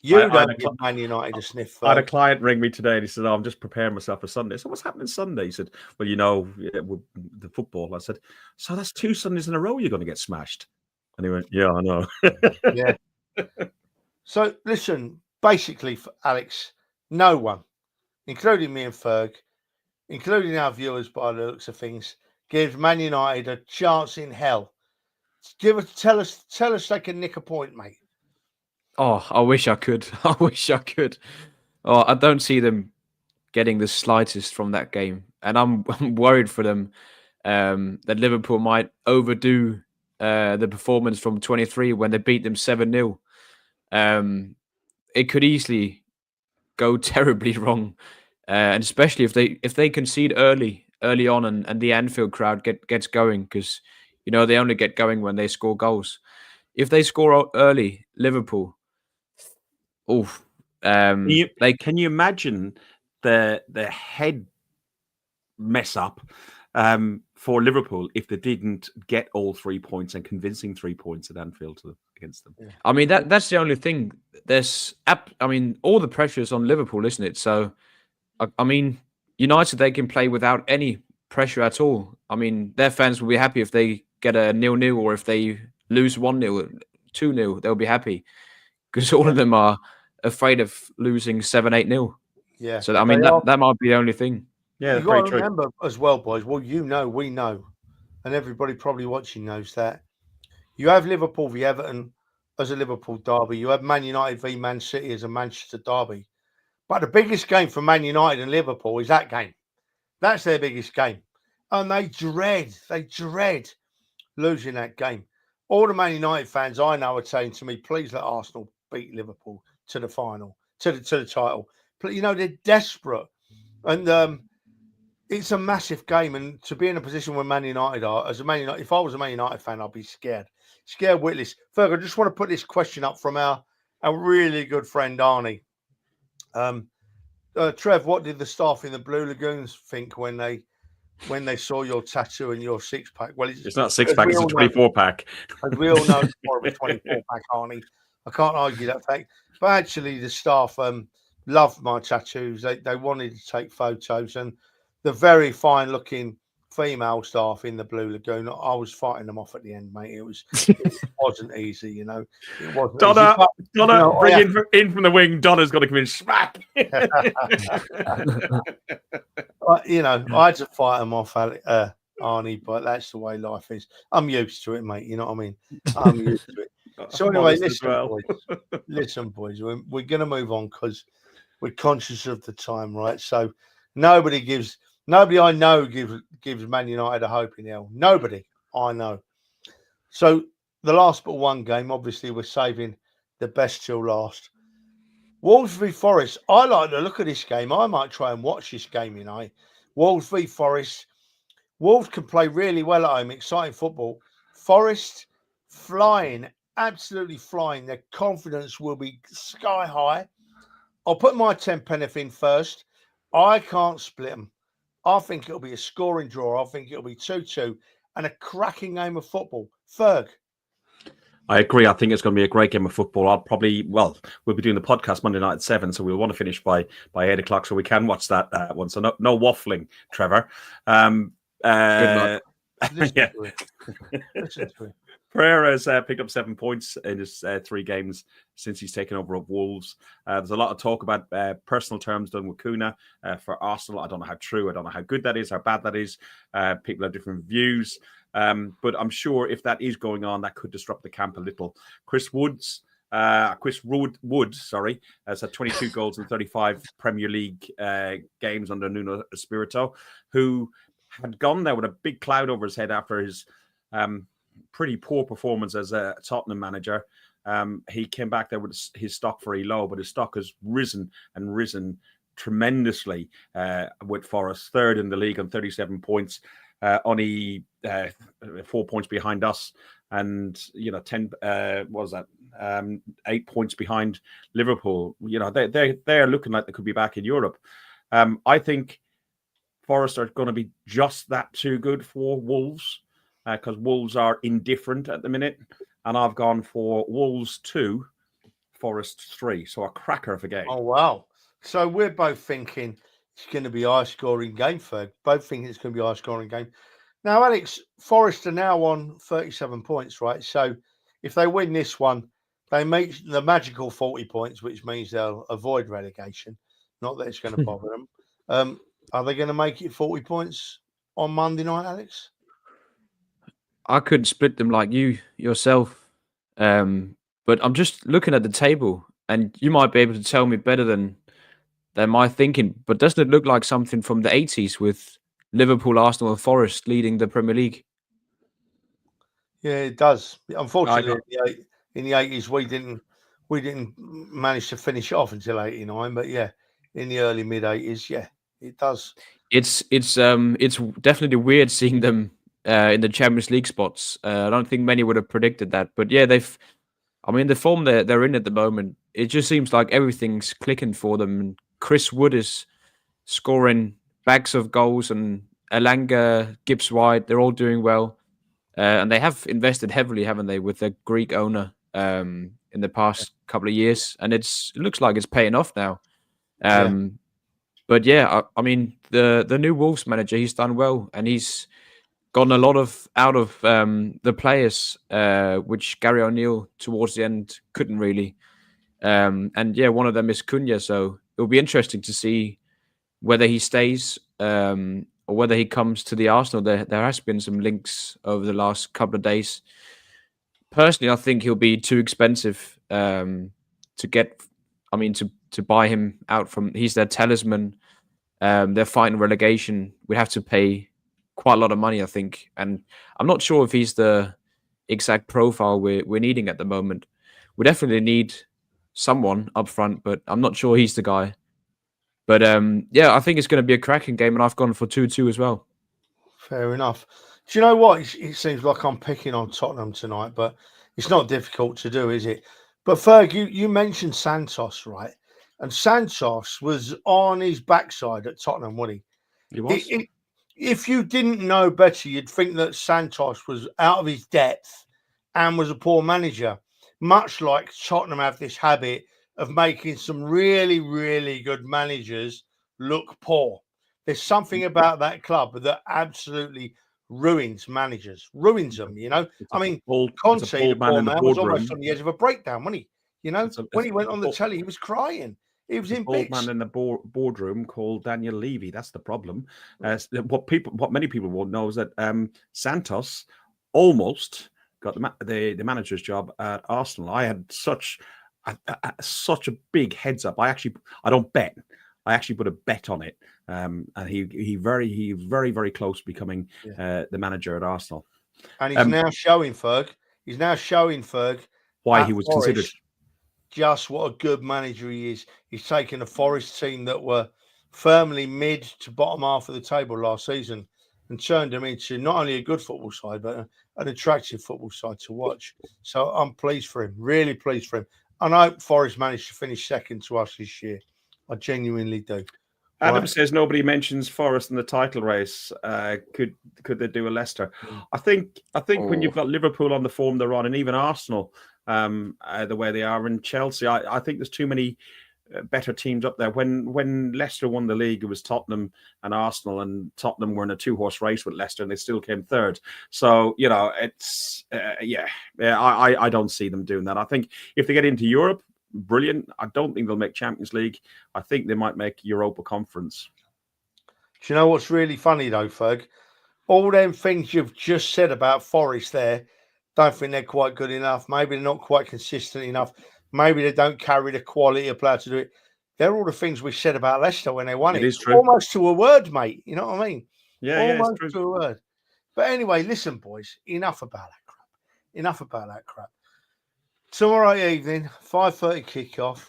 You don't give Man United a sniff. I had a client ring me today and he said, I'm just preparing myself for Sunday. So what's happening Sunday? He said, well, with the football. I said, so that's 2 Sundays in a row you're going to get smashed. And he went, yeah, I know. Yeah. So listen, basically, for Alex, no one, including me and Ferg, including our viewers by the looks of things, gives Man United a chance in hell. Tell us they can nick a point, mate. Oh, I wish I could. I wish I could. Oh, I don't see them getting the slightest from that game, and I'm worried for them that Liverpool might overdo the performance from 23 when they beat them 7-0. It could easily go terribly wrong, and especially if they concede early on, and the Anfield crowd gets going, because they only get going when they score goals. If they score early, Liverpool, oof. Can you imagine the head mess up for Liverpool if they didn't get all 3 points and convincing 3 points at Anfield against them? Yeah. I mean, that's the only thing. All the pressure is on Liverpool, isn't it? So, I mean, United, they can play without any pressure at all. I mean, their fans will be happy if they get a 0-0, or if they lose 1-0, 2-0, they'll be happy, because all of them are afraid of losing 7-8-0. Yeah. So, I mean, that might be the only thing. Yeah, you've got to remember as well, boys. Well, we know, and everybody probably watching knows that you have Liverpool v Everton as a Liverpool derby. You have Man United v Man City as a Manchester derby. But the biggest game for Man United and Liverpool is that game. That's their biggest game, and they dread losing that game. All the Man United fans I know are saying to me, "Please let Arsenal beat Liverpool to the final, to the title." They're desperate, and it's a massive game, and to be in a position where Man United are, as a Man United, if I was a Man United fan, I'd be scared witless. Ferg, I just want to put this question up from our really good friend Arnie. Trev, what did the staff in the Blue Lagoons think when they saw your tattoo and your 6-pack? Well, it's not 6-pack; it's a 24-pack. As we all know, it's more of a 24-pack, Arnie. I can't argue that fact. But actually, the staff loved my tattoos. They wanted to take photos, and the very fine-looking female staff in the Blue Lagoon, I was fighting them off at the end, mate. It wasn't easy, It wasn't Donna, easy. Donna, bring in from the wing. Donna's got to come in, smack. I had to fight them off, Arnie, but that's the way life is. I'm used to it, mate. You know what I mean? I'm used to it. So anyway, listen, boys, we're going to move on because we're conscious of the time, right? So nobody I know gives Man United a hope in hell. Nobody I know. So the last but one game, obviously, we're saving the best till last. Wolves v Forest. I like the look of this game. I might try and watch this game, Wolves v Forest. Wolves can play really well at home. Exciting football. Forest flying, absolutely flying. Their confidence will be sky high. I'll put my 10-penneth in first. I can't split them. I think it'll be a scoring draw. I think it'll be 2-2 and a cracking game of football. Ferg. I agree. I think it's going to be a great game of football. We'll be doing the podcast Monday night at 7, so we'll want to finish by 8 o'clock so we can watch that one. So no waffling, Trevor. Good luck. Yeah. Listen to it. Pereira has picked up 7 points in his 3 games since he's taken over at Wolves. There's a lot of talk about personal terms done with Gooner for Arsenal. I don't know how true, I don't know how good that is, how bad that is. People have different views. But I'm sure if that is going on, that could disrupt the camp a little. Chris Wood, has had 22 goals in 35 Premier League games under Nuno Espirito, who had gone there with a big cloud over his head after his pretty poor performance as a Tottenham manager. He came back there with his stock very low, but his stock has risen tremendously with Forest, third in the league on 37 points, only 4 points behind us, and 8 points behind Liverpool. They're looking like they could be back in Europe. I think Forest are going to be just that too good for Wolves, because Wolves are indifferent at the minute, and I've gone for Wolves 2, Forest 3. So a cracker of a game. Oh, wow. So we're both thinking it's going to be a high-scoring game, Ferg. Both thinking it's going to be a high-scoring game. Now, Alex, Forest are now on 37 points, right? So if they win this one, they make the magical 40 points, which means they'll avoid relegation. Not that it's going to bother them. Are they going to make it 40 points on Monday night, Alex? I couldn't split them like you yourself. But I'm just looking at the table, and you might be able to tell me better than my thinking. But doesn't it look like something from the 80s with Liverpool, Arsenal, and Forest leading the Premier League? Yeah, it does. Unfortunately, in the 80s, we didn't manage to finish off until 89. But yeah, in the early mid 80s, yeah, it does. It's definitely weird seeing them in the Champions League spots. I don't think many would have predicted that. But yeah, the form they're in at the moment, it just seems like everything's clicking for them. And Chris Wood is scoring bags of goals, and Elanga, Gibbs White, they're all doing well. And they have invested heavily, haven't they, with the Greek owner in the past couple of years. And it looks like it's paying off now. But yeah, I mean, the new Wolves manager, he's done well, and he's gotten a lot out of the players, which Gary O'Neill towards the end couldn't really. And yeah, one of them is Cunha, so it'll be interesting to see whether he stays or whether he comes to the Arsenal. There has been some links over the last couple of days. Personally, I think he'll be too expensive to get. I mean, to buy him out from. He's their talisman. They're fighting relegation. We have to pay quite a lot of money, I think, and I'm not sure if he's the exact profile we're needing at the moment. We definitely need someone up front, but I'm not sure he's the guy. But yeah, I think it's going to be a cracking game, and I've gone for 2-2 as well. Fair enough. Do you know what? It seems like I'm picking on Tottenham tonight, but it's not difficult to do, is it? But Ferg, you mentioned Santos, right? And Santos was on his backside at Tottenham, wasn't he? He was. If you didn't know better, you'd think that Santos was out of his depth and was a poor manager. Much like Tottenham have this habit of making some really, really good managers look poor. There's something about that club that absolutely ruins managers, ruins them, you know. I mean, Conte, the poor man, was almost on the edge of a breakdown, wasn't he? You know, when he went on the telly, he was crying. He was in bits. Old man in the boardroom called Daniel Levy. That's the problem. What many people won't know is that Santos almost got the manager's job at Arsenal. I had such a big heads up. I don't bet. I actually put a bet on it, and he very very close to becoming the manager at Arsenal. And he's now showing Ferg. He's now showing Ferg why he was considered. Just what a good manager he is. He's taken a Forest team that were firmly mid to bottom half of the table last season and turned them into not only a good football side, but an attractive football side to watch. So I'm pleased for him, really pleased for him. And I hope Forest managed to finish second to us this year. I genuinely do. Adam says nobody mentions Forest in the title race. Could they do a Leicester? I think when you've got Liverpool on the form they're on, and even Arsenal the way they are, in Chelsea, I think there's too many better teams up there. When Leicester won the league, it was Tottenham and Arsenal, and Tottenham were in a 2-horse race with Leicester, and they still came third. So you know, it's I don't see them doing that. I think if they get into Europe, brilliant. I don't think they'll make Champions League. I think they might make Europa Conference. Do you know what's really funny though, Ferg? All them things you've just said about Forest there, don't think they're quite good enough. Maybe they're not quite consistent enough. Maybe they don't carry the quality of player to do it. They're all the things we said about Leicester when they won it. It is true. Almost to a word, mate. You know what I mean? Yeah, almost to a word. But anyway, listen, boys, enough about that crap. Tomorrow evening, 5:30 kickoff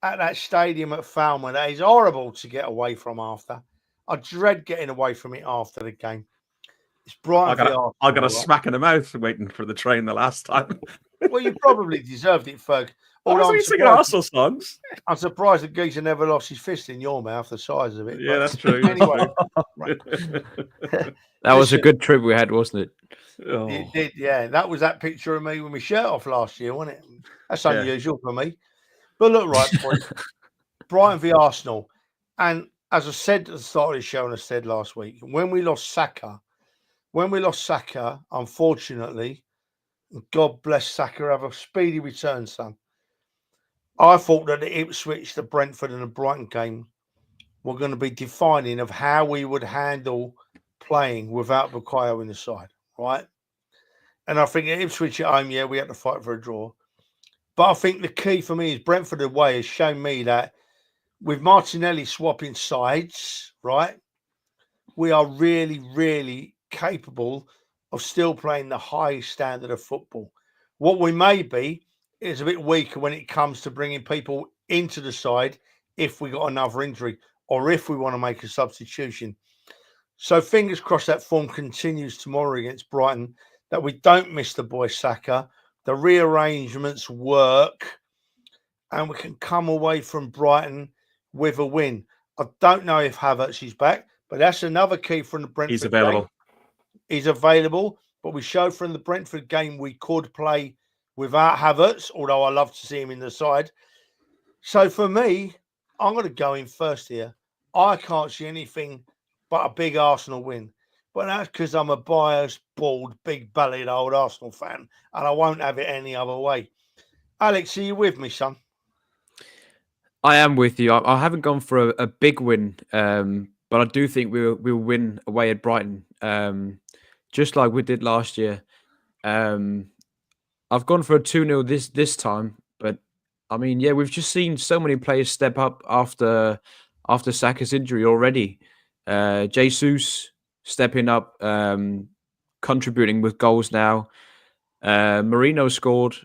at that stadium at Falmouth. That is horrible to get away from after. I dread getting away from it after the game. It's Brighton. I got a smack in the mouth waiting for the train the last time. Well, you probably deserved it, Ferg. I'm singing Arsenal songs. I'm surprised that Geezer never lost his fist in your mouth, the size of it. Yeah, that's true. Anyway, that was a good trip we had, wasn't it? It did, yeah. That was that picture of me with my shirt off last year, wasn't it? That's unusual for me. But look, right, boys, Brighton v Arsenal. And as I said at the start of the show, and I said last week, when we lost Saka, unfortunately, God bless Saka, have a speedy return, son. I thought that the Ipswich, the Brentford, and the Brighton game were going to be defining of how we would handle playing without Bukayo in the side, right? And I think at Ipswich at home, we had to fight for a draw. But I think the key for me is Brentford away has shown me that with Martinelli swapping sides, right, we are really, really capable of still playing the highest standard of football. What we may be is a bit weaker when it comes to bringing people into the side if we got another injury or if we want to make a substitution. So fingers crossed that form continues tomorrow against Brighton, that we don't miss the boy Saka, the rearrangements work, and we can come away from Brighton with a win. I don't know if Havertz is back, but that's another key from the Brentford He's available. game. He's available, but we showed from the Brentford game we could play without Havertz, although I love to see him in the side. So for me, I'm going to go in first here. I can't see anything but a big Arsenal win. But that's because I'm a biased, bald, big-bellied old Arsenal fan, and I won't have it any other way. Alex, are you with me, son? I am with you. I haven't gone for a big win, but I do think we'll win away at Brighton, just like we did last year. I've gone for a 2-0 this time, but I mean, we've just seen so many players step up after Saka's injury already. Jesus stepping up, contributing with goals now. Marino scored.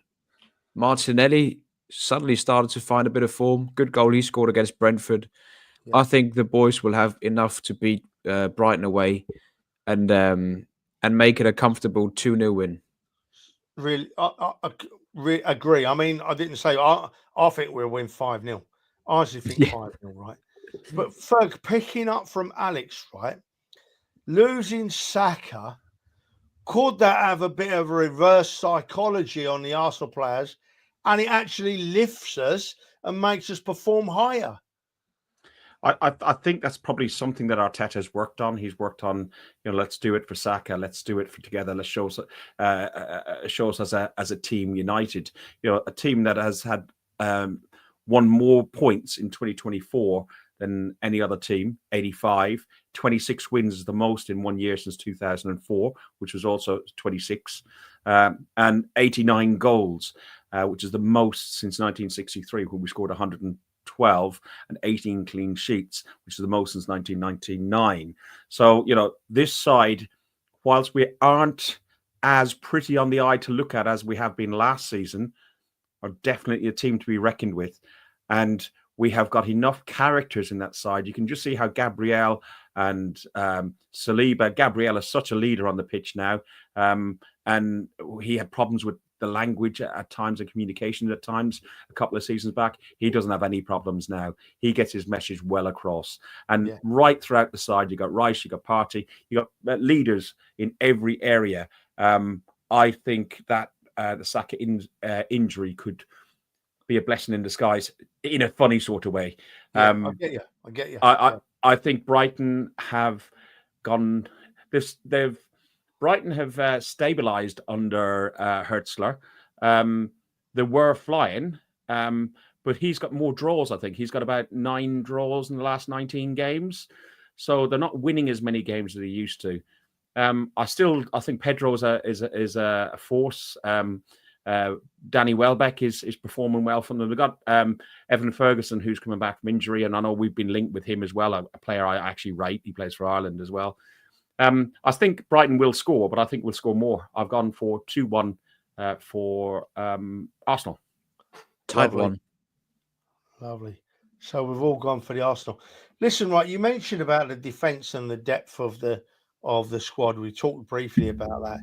Martinelli suddenly started to find a bit of form. Good goal he scored against Brentford. Yeah. I think the boys will have enough to beat Brighton away and make it a comfortable 2-0 win. Really, I agree. I mean, I didn't say I think we'll win 5-0. I honestly think 5-0, right? But Ferg, picking up from Alex, right? Losing Saka, could that have a bit of a reverse psychology on the Arsenal players, and it actually lifts us and makes us perform higher? I think that's probably something that Arteta's worked on. He's worked on, let's do it for Saka, let's do it for together, let's show us as a team united. A team that has had won more points in 2024 than any other team, 85. 26 wins is the most in 1 year since 2004, which was also 26, and 89 goals, which is the most since 1963, when we scored 112 and 18 clean sheets, which is the most since 1999. So, this side, whilst we aren't as pretty on the eye to look at as we have been last season, are definitely a team to be reckoned with. And we have got enough characters in that side. You can just see how Gabriel and Saliba. Gabriel is such a leader on the pitch now. And he had problems with the language at times and communication at times a couple of seasons back. He doesn't have any problems now. He gets his message well across. And right throughout the side, you got Rice, you got Partey, you got leaders in every area. I think that the Saka injury could be a blessing in disguise in a funny sort of way. I get you. I think Brighton have gone. Brighton have stabilized under Hertzler. They were flying, but he's got more draws. I think he's got about 9 draws in the last 19 games, so they're not winning as many games as they used to. I think Pedro is a force. Danny Welbeck is performing well from them. We've got Evan Ferguson, who's coming back from injury, and I know we've been linked with him as well, a player I actually rate. He plays for Ireland as well. I think Brighton will score, but I think we'll score more. I've gone for 2-1 for Arsenal. Tight one. Lovely. So we've all gone for the Arsenal. Listen, right, you mentioned about the defence and the depth of the squad. We talked briefly about that.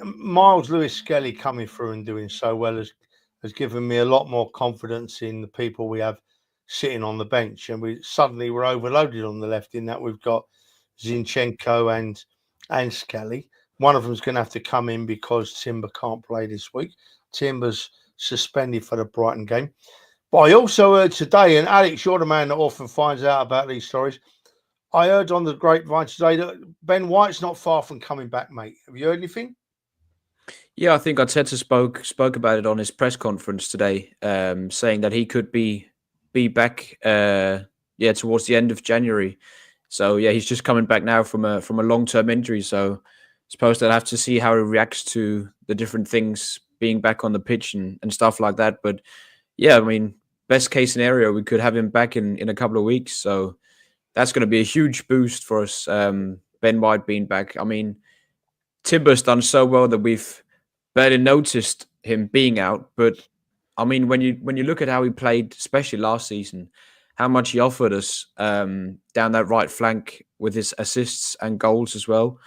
Miles Lewis-Skelly coming through and doing so well has given me a lot more confidence in the people we have sitting on the bench. And we're overloaded on the left in that we've got Zinchenko and Skelly. One of them's going to have to come in because Timber can't play this week. Timber's suspended for the Brighton game. But I also heard today, and Alex, you're the man that often finds out about these stories. I heard on the grapevine today that Ben White's not far from coming back, mate. Have you heard anything? Yeah, I think Arteta spoke about it on his press conference today, saying that he could be back, towards the end of January. So yeah, he's just coming back now from a long-term injury. So I suppose they'll have to see how he reacts to the different things being back on the pitch and stuff like that. But yeah, I mean, best case scenario, we could have him back in a couple of weeks. So that's going to be a huge boost for us. Ben White being back. I mean, Timber's done so well that we've barely noticed him being out. But I mean, when you look at how he played, especially last season, how much he offered us down that right flank with his assists and goals as well.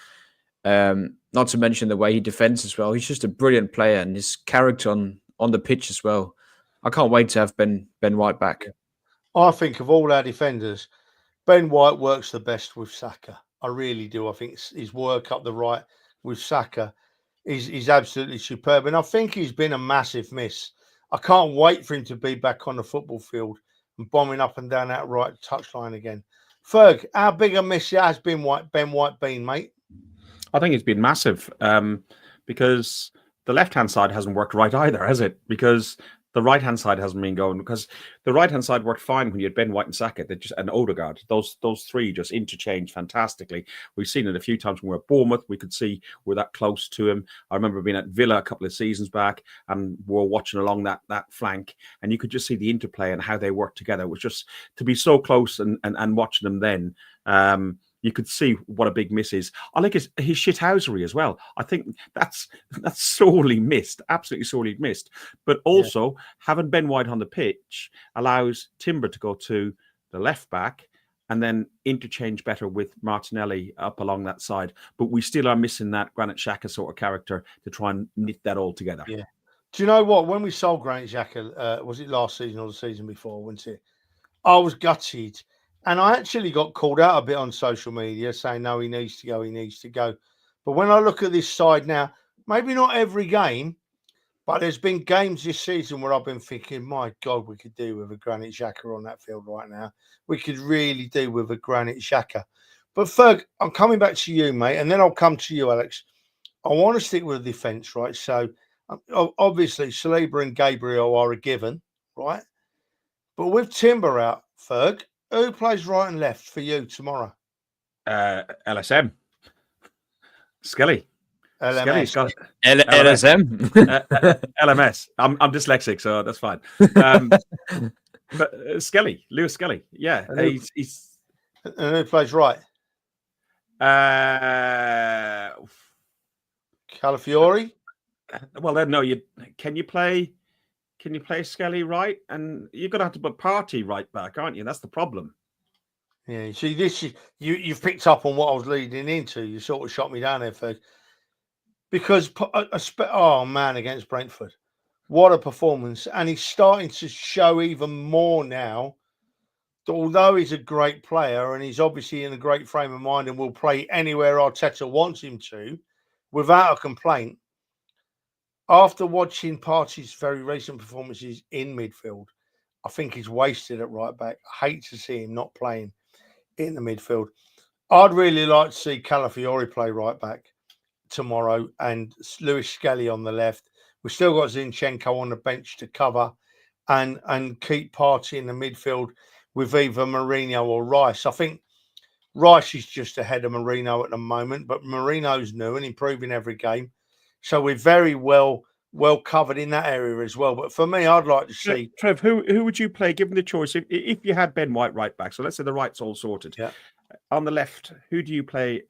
Not to mention the way he defends as well. He's just a brilliant player, and his character on the pitch as well. I can't wait to have Ben White back. I think of all our defenders, Ben White works the best with Saka. I really do. I think his work up the right with Saka is absolutely superb. And I think he's been a massive miss. I can't wait for him to be back on the football field and bombing up and down that right touchline again. Ferg, how big a miss has Ben White been, mate? I think it's been massive because the left-hand side hasn't worked right either, has it? Because the right-hand side hasn't been going, because the right-hand side worked fine when you had Ben White and Saka, and Odegaard. Those three just interchanged fantastically. We've seen it a few times when we were at Bournemouth. We could see we're that close to him. I remember being at Villa a couple of seasons back, and we're watching along that flank, and you could just see the interplay and how they worked together. It was just to be so close and watching them then. You could see what a big miss is. I like his shithousery as well. I think that's sorely missed, absolutely sorely missed. But also, having Ben White on the pitch allows Timber to go to the left back and then interchange better with Martinelli up along that side. But we still are missing that Granit Xhaka sort of character to try and knit that all together. Yeah. Do you know what? When we sold Granit Xhaka, was it last season or the season before, wasn't it? I was gutted. And I actually got called out a bit on social media saying, no, he needs to go. But when I look at this side now, maybe not every game, but there's been games this season where I've been thinking, my God, we could do with a Granit Xhaka on that field right now. We could really do with a Granit Xhaka. But Ferg, I'm coming back to you, mate, and then I'll come to you, Alex. I want to stick with the defence, right? So obviously, Saliba and Gabriel are a given, right? But with Timber out, Ferg, who plays right and left for you tomorrow? LSM. Skelly. LMS. LSM. LMS. I'm dyslexic, so that's fine. But Skelly, Lewis Skelly. Yeah. He's And who plays right? Calafiori? Well, then, no. Can you play Skelly right? And you're going to have to put Partey right back, aren't you? That's the problem. Yeah, you see, this is you've picked up on what I was leading into. You sort of shot me down there, Ferg. Because, oh man, against Brentford. What a performance. And he's starting to show even more now that although he's a great player and he's obviously in a great frame of mind and will play anywhere Arteta wants him to, without a complaint, after watching Partey's very recent performances in midfield, I think he's wasted at right back. I hate to see him not playing in the midfield. I'd really like to see Calafiori play right back tomorrow and Lewis Skelly on the left. We've still got Zinchenko on the bench to cover and keep Partey in the midfield with either Mourinho or Rice. I think Rice is just ahead of Mourinho at the moment, but Mourinho's new and improving every game. So we're very well covered in that area as well. But for me, I'd like to see... Trev, who would you play, given the choice? If you had Ben White right back, so let's say the right's all sorted. Yeah. On the left, who do you play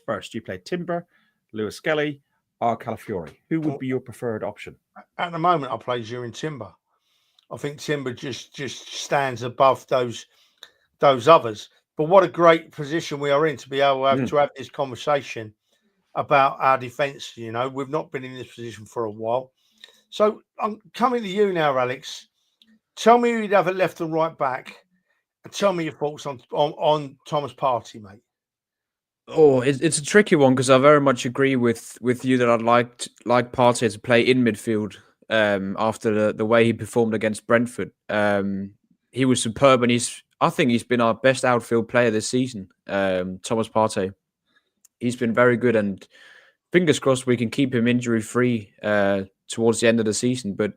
first? Do you play Timber, Lewis Skelly, or Calafiori? Who would be your preferred option? At the moment, I play Zurin Timber. I think Timber just stands above those others. But what a great position we are in to be able to have this conversation about our defence. You know, we've not been in this position for a while. So I'm coming to you now, Alex. Tell me who you'd have at left and right back, and tell me your thoughts on Thomas Partey, mate. Oh, it's a tricky one because I very much agree with you that I'd like Partey to play in midfield after the way he performed against Brentford. He was superb, and I think he's been our best outfield player this season. Thomas Partey. He's been very good, and fingers crossed we can keep him injury free towards the end of the season. But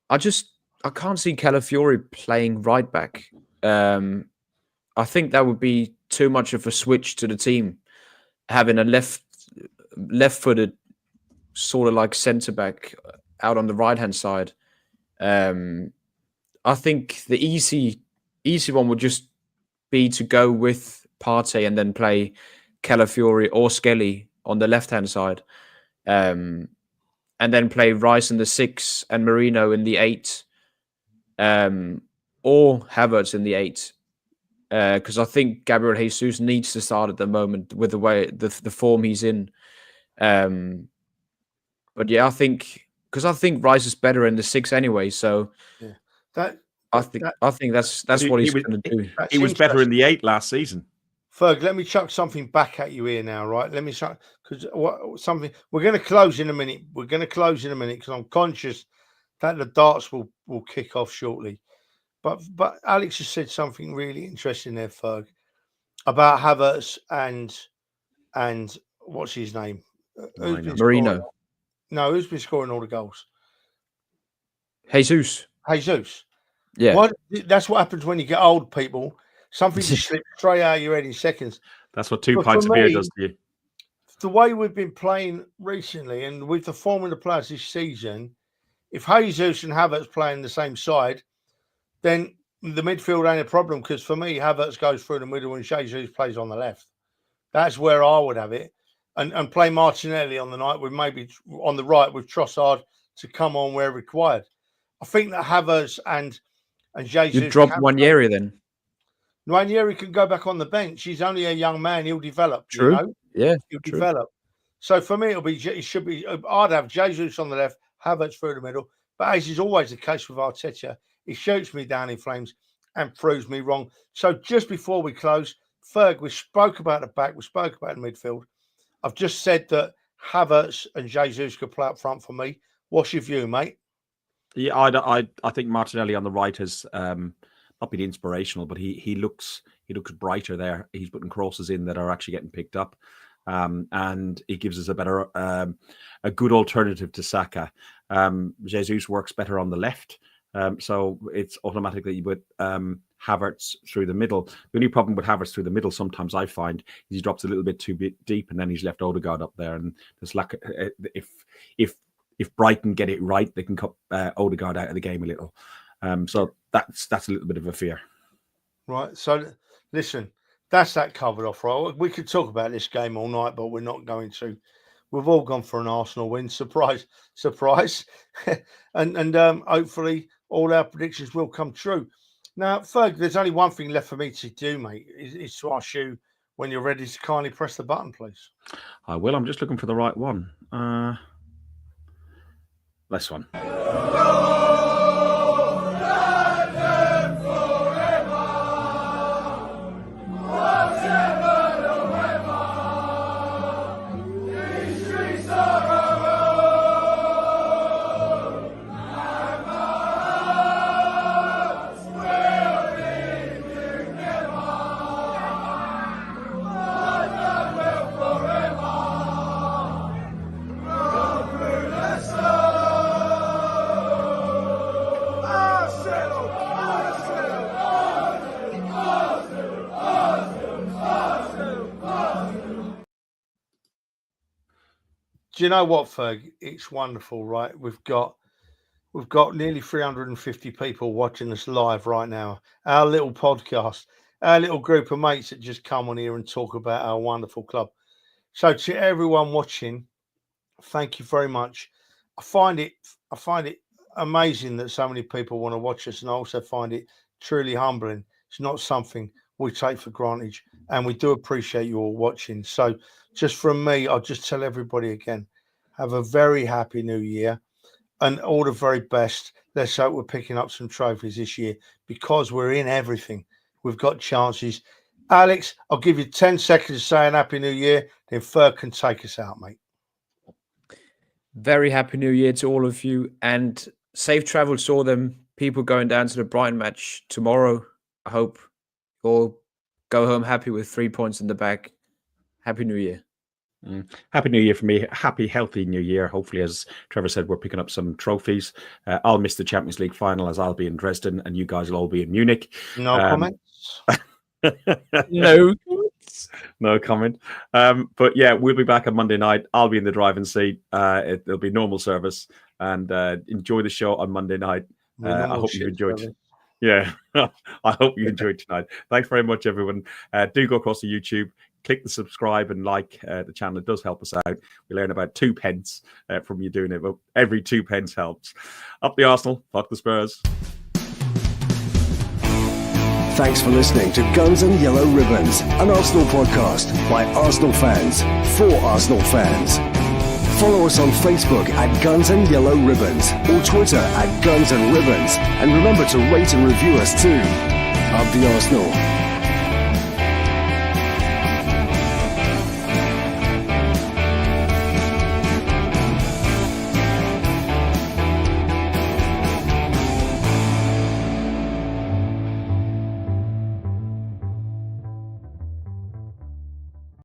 I can't see Calafiori playing right back. I think that would be too much of a switch to the team, having a left-footed sort of like centre back out on the right hand side. I think the easy one would just be to go with Partey and then play Calafiori or Skelly on the left hand side, and then play Rice in the 6 and Merino in the 8, or Havertz in the 8. Because I think Gabriel Jesus needs to start at the moment with the way the form he's in. But yeah, I think Rice is better in the 6 anyway. So yeah. I think that's what he's going to do. He was better in the 8 last season. Ferg, let me chuck something back at you here now, right? Let me chuck, because something we're going to close in a minute. We're going to close in a minute because I'm conscious that the darts will kick off shortly. But Alex has said something really interesting there, Ferg, about Havertz and what's his name? Merino. No, who's been scoring all the goals? Jesus. Yeah. That's what happens when you get old, people. Something just slips straight out of your head in seconds. That's what 2 pints of beer does to you. The way we've been playing recently and with the form of the players this season, if Jesus and Havertz play in the same side, then the midfield ain't a problem, because for me, Havertz goes through the middle and Jesus plays on the left. That's where I would have it. And play Martinelli on the night with maybe on the right with Trossard to come on where required. I think that Havertz and Jesus... You drop Nwaneri then? Nwaneri can go back on the bench. He's only a young man. He'll develop. True. You know? Yeah. He'll develop. So for me, I'd have Jesus on the left, Havertz through the middle. But as is always the case with Arteta, he shoots me down in flames and proves me wrong. So just before we close, Ferg, we spoke about the back, we spoke about the midfield. I've just said that Havertz and Jesus could play up front for me. What's your view, mate? Yeah, I think Martinelli on the right has not been inspirational, but he looks brighter there. He's putting crosses in that are actually getting picked up, and he gives us a good alternative to Saka. Jesus works better on the left, so it's automatically with Havertz through the middle. The only problem with Havertz through the middle sometimes I find is he drops a little bit too deep, and then he's left Odegaard up there, and there's lack. If Brighton get it right, they can cut Odegaard out of the game a little. So that's a little bit of a fear. Right. So listen, that's that covered off, right? We could talk about this game all night, but we're not going to. We've all gone for an Arsenal win. Surprise, surprise. and hopefully all our predictions will come true. Now, Ferg, there's only one thing left for me to do, mate, is to ask you when you're ready to kindly press the button, please. I will. I'm just looking for the right one. This one. Do you know what, Ferg? It's wonderful, right? We've got nearly 350 people watching us live right now. Our little podcast, our little group of mates that just come on here and talk about our wonderful club. So to everyone watching, thank you very much. I find it amazing that so many people want to watch us, and I also find it truly humbling. It's not something we take for granted, and we do appreciate you all watching. So just from me, I'll just tell everybody again, have a very happy new year and all the very best. Let's hope we're picking up some trophies this year, because we're in everything. We've got chances. Alex, I'll give you 10 seconds saying happy new year, then Ferg can take us out, mate. Very happy New Year to all of you, and safe travels to all them people going down to the Brighton match tomorrow. I hope you all go home happy with 3 points in the bag. Happy New Year. Happy New Year for me. Happy, healthy New Year. Hopefully, as Trevor said, we're picking up some trophies. I'll miss the Champions League final as I'll be in Dresden, and you guys will all be in Munich. No comments. No comment. But yeah, we'll be back on Monday night. I'll be in the driving seat. It'll be normal service, and enjoy the show on Monday night. I hope you enjoyed. Yeah, I hope you enjoyed tonight. Thanks very much, everyone. Do go across to YouTube. Click the subscribe and like the channel. It does help us out. We learn about 2 pence from you doing it, but every 2 pence helps. Up the Arsenal, fuck the Spurs. Thanks for listening to Guns and Yellow Ribbons, an Arsenal podcast by Arsenal fans for Arsenal fans. Follow us on Facebook at Guns and Yellow Ribbons or Twitter at Guns and Ribbons. And remember to rate and review us too. Up the Arsenal.